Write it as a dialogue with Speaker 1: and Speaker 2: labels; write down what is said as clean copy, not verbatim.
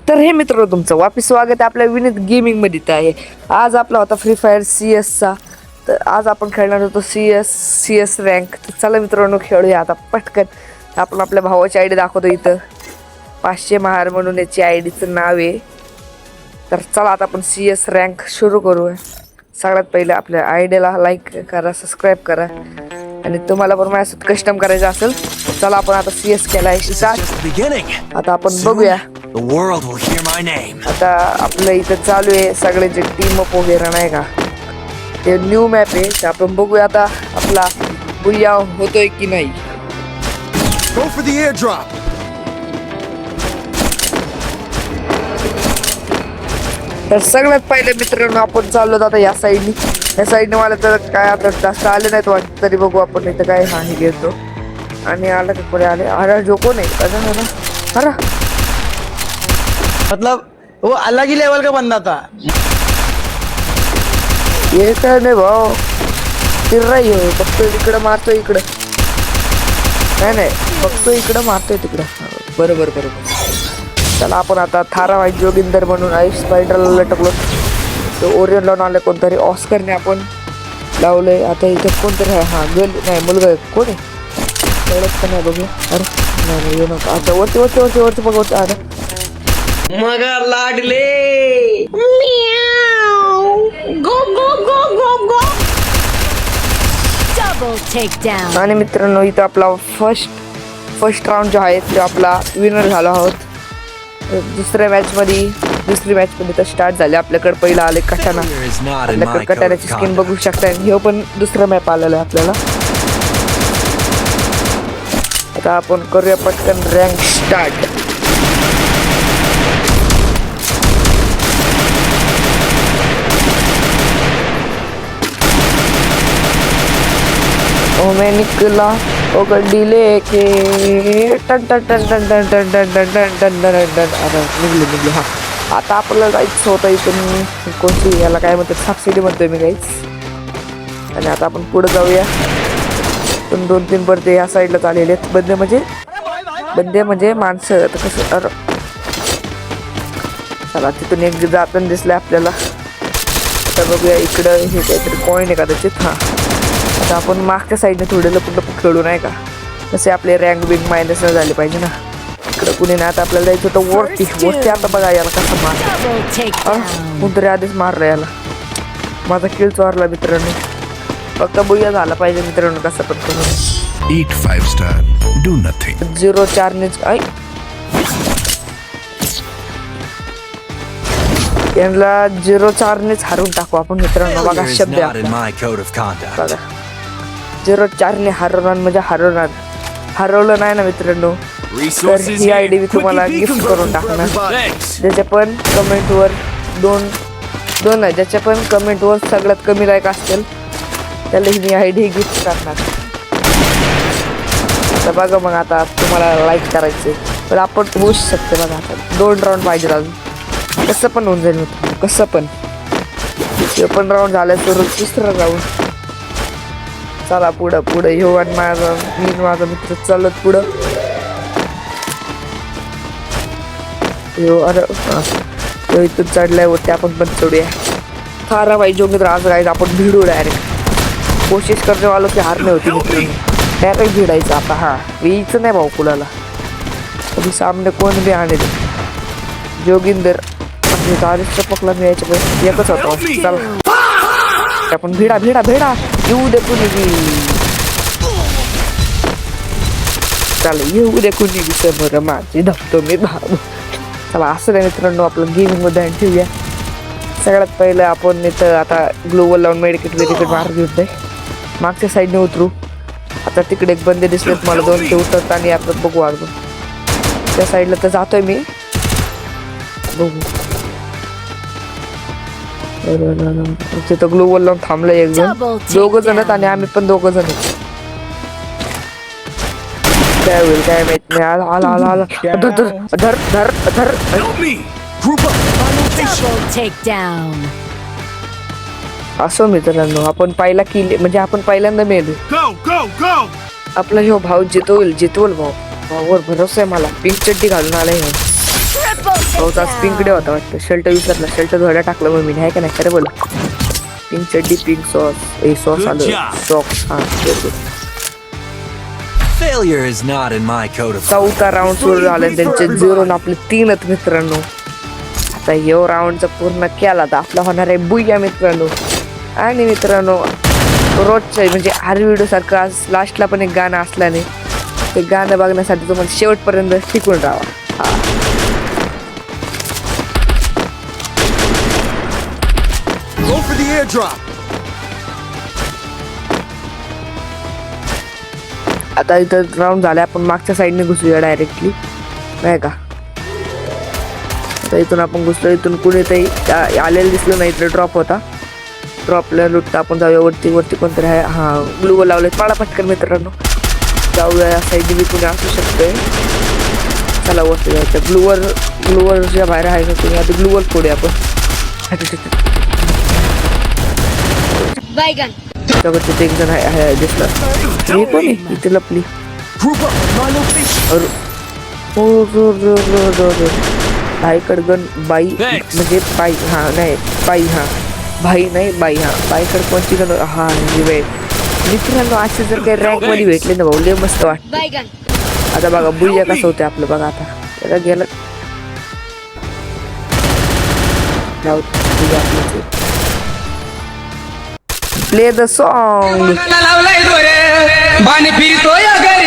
Speaker 1: तर हे मित्र तुमचं वापस स्वागत आहे आपल्या विनीत गेमिंग मध्ये. आहे आज आपला होता फ्री फायर CS चा. तर आज आपण खेळणार होतो CS रँक. तर चला मित्रांनो खेळूया आता पटकन. आपण आपल्या भावाची आयडी दाखवतो इथं. 500 महार म्हणून याची आयडीचं नाव आहे. तर चला आता आपण CS रँक सुरू करूया. सगळ्यात पहिले आपल्या आयडीला लाईक करा, सबस्क्राईब करा आणि तुम्हाला पण माझ्यासोबत कस्टम करायचं असेल चला आपण आता CS केलाय स्टार्ट. आता आपण बघूया. आता आपलं इथं चालू आहे सगळ्यांचे टीम अप वगैरे नाही का. ते न्यू मॅप आहे तर आपण बघूया आता आपला बुया होतोय की नाही. तर सगळ्यात पहिले मित्रांनो आपण चाललो आता या साईडनी. या साईडने मला तर काय आता जास्त आले नाहीत वाटत तरी बघू आपण इथं काय हानी घेतो. आणि आला का पुढे आले. अरे जो कोण आहे अरे
Speaker 2: मतलब वो अलग ही लेवल का बंदा था.
Speaker 1: ये काय नाही भाऊ फिर रही हो. फक्त इकडं मारतोय इकडं. नाही फक्त इकडं मारतोय तिकडं. बरोबर. चला आपण आता थारा वाईट जोगिंदर म्हणून आईस स्पायडरला लटकलो. तो ओरियन लावून आले कोणतरी ऑस्करने आपण लावलंय. आता इथं कोणतरी आहे. हा गर्ल नाही मुलगा कोण आहे एवढंच का नाही बघू. अरे नाही येऊ नका. आता वरती बघ वरती. अरे
Speaker 2: मगर लाडले
Speaker 1: आणि मित्रांनो इथं आपला फर्स्ट राऊंड जो आहे तो आपला विनर झाला आहोत. दुसरी मॅच मध्ये तर स्टार्ट झाले. आपल्याकडे पहिला आले कटाना. आपल्याकडे कटाण्याची स्किन बघू शकता. हे पण दुसरा मॅप आलेला आहे आपल्याला. आता आपण करूया पटकन रँक स्टार्ट. ओ मैं निकला ओ गड्डी लेके टन टन टन टन टन टन टन टन टन टन टन. आता निघले. हा आता आपल्याला जायचं होतं इथून कोणती याला काय म्हणतात सबसिडी म्हणतोय मी काहीच. आणि आता आपण पुढे जाऊया. पण 2-3 परते या साईडला चाललेले आहेत. बंदे म्हणजे माणसं. आता कसं अरे चला तिथून एक जाताना दिसलं आपल्याला. आता बघूया इकडं हे काहीतरी कॉईन आहे कदाचित. हा आता आपण मागच्या साईडने थोडे लपून खेळू नाही का. तसे आपले रँक बिंग मायनस न झाले पाहिजे ना. इकडं कुणी नाही. आता आपल्याला जायचं होतं वरती. आता बघा याला कसं मार कोणतरी आधीच मारलं याला. माझा किल चोरला मित्रांनो. फक्त बुया झाला पाहिजे मित्रांनो कसं पण करून.
Speaker 3: Eat 5 star. Do nothing.
Speaker 1: 0-4 ने यांना 0-4 नेच हरवून टाकू आपण मित्रांनो. बघा शब्द बघा 0-4 ने हरवणार म्हणजे हरवलं नाही ना मित्रांनो. तर ही आयडी मी तुम्हाला गिफ्ट करून टाकणार. ज्याच्या पण कमेंटवर दोन आहे. ज्याच्या पण कमेंटवर सगळ्यात कमी लाईक असतील त्याला ही मी आयडी गिफ्ट करणार. आता बघा मग आता तुम्हाला लाईक करायचे तर आपण होऊ शकते. बघा आता 2 राऊंड पाहिजे अजून. कसं पण होऊन जाईल मित्र. कसं पण पण राऊंड झालं तर 3रा राऊंड. चला पुढं येऊ. आणि माझा मित्र चालत पुढं येऊ. अरे इथून चढलाय वरती. आपण पण चढूया. थारा भाई जो मित्र आज राहायचं आपण भिडू डायरेक्ट. कोशिश करणे वालो की हार नाही होती मित्रांनो. डायरेक्ट भिडायचं आता. हा यायचं नाही भाऊ कुणाला. कधी सामने कोण बी आणेल. जोगिंदर तारीख पकला मी यायच्या पैसे एकच होता. चला आपण भिडा येऊ दे कुणी बी. चालेल येऊ दे कुणी बी समोर माझी धपतो मी भाऊ. चला असं नाही मित्रांनो आपलं गेमिंग मध्ये ठेवूया. सगळ्यात पहिलं आपण इथं आता ग्लोबल लावून मेडिकेट मार घेऊन जाईल. मागच्या साईडने उतरू. आता तिकडे एक बंदे दिसले मला 2 ते उतरत आणि आपण बघू अजून. त्या साईडला तर जातोय मी. बघू तिथं ग्लोबल लावून थांबलंय एक जण. 2 जण आहेत आणि आम्ही पण 2 जण. काय होईल काय माहित नाही. आला धर असो मित्रांनो. आपण पहिला किल म्हणजे आपण पहिल्यांदा मेलो. आपला ह्यो भाऊ जितवल भाऊ. भाऊवर भरोसा आहे मला. पिंक चड्डी घालून आलाय. भाऊचा पिंकडे होता वाटतं. शर्ट विसरला. शर्ट धुवायला टाकलं मग मी आहे का नाही खरं बोल. पिंक चड्डी पिंक सॉस हे सॉस
Speaker 3: Good
Speaker 1: आलं
Speaker 3: job.
Speaker 1: सॉक्स हा बरोबर.
Speaker 4: Failure is not in my code of
Speaker 1: चौथा राऊंड सुरू झाला त्यांचे 0 आपले 3 मित्रांनो. आता ह्यो राऊंडचा पूर्ण केला तर आपला होणार आहे बुया मित्रांनो. आणि मित्रांनो रोजच्या म्हणजे हर व्हिडिओ सारखं आज लास्टला पण एक गाणं असल्याने ते गाणं बघण्यासाठी तुम्हाला शेवटपर्यंत टिकून राहावा.
Speaker 4: Go for the airdrop.
Speaker 1: आता इथं राऊंड झाला आपण मागच्या साईडने घुसूया डायरेक्टली नाही का. आता इथून आपण घुसलो. इथून कुणीतरी आलेलं दिसलं नाही. इथलं ड्रॉप होता. ड्रॉपला लुटता आपण जाऊया वरती. वरती कोणतरी आहे. हां ग्लूवर लावले. पाडा पटकन मित्रांनो जाऊया. या साईडने बी कुणी असू शकतंय. चला वरती जायचं. ग्लूवरच्या बाहेर आहे का तुम्ही. आता ग्लूवर फोडूया आपण. त्याच्यावरती एक जण आहे दिसला. हे कोण आहे इथे लपली.
Speaker 4: Group up at my location.
Speaker 1: बाईकड गण बाई म्हणजे बाई हा नाही बाई हा भाई नाही बाई हा बाईकड कोणती गण हा वेळ मित्रांनो. असे जर काही रँक मध्ये भेटले ना भाऊ लय मस्त वाटत. आता बघा बुया कसं होतं आपलं बघा. आता त्याला गेलं प्ले द सॉन्ग.
Speaker 2: लावलाय दोरे बाण फिरतोय घरी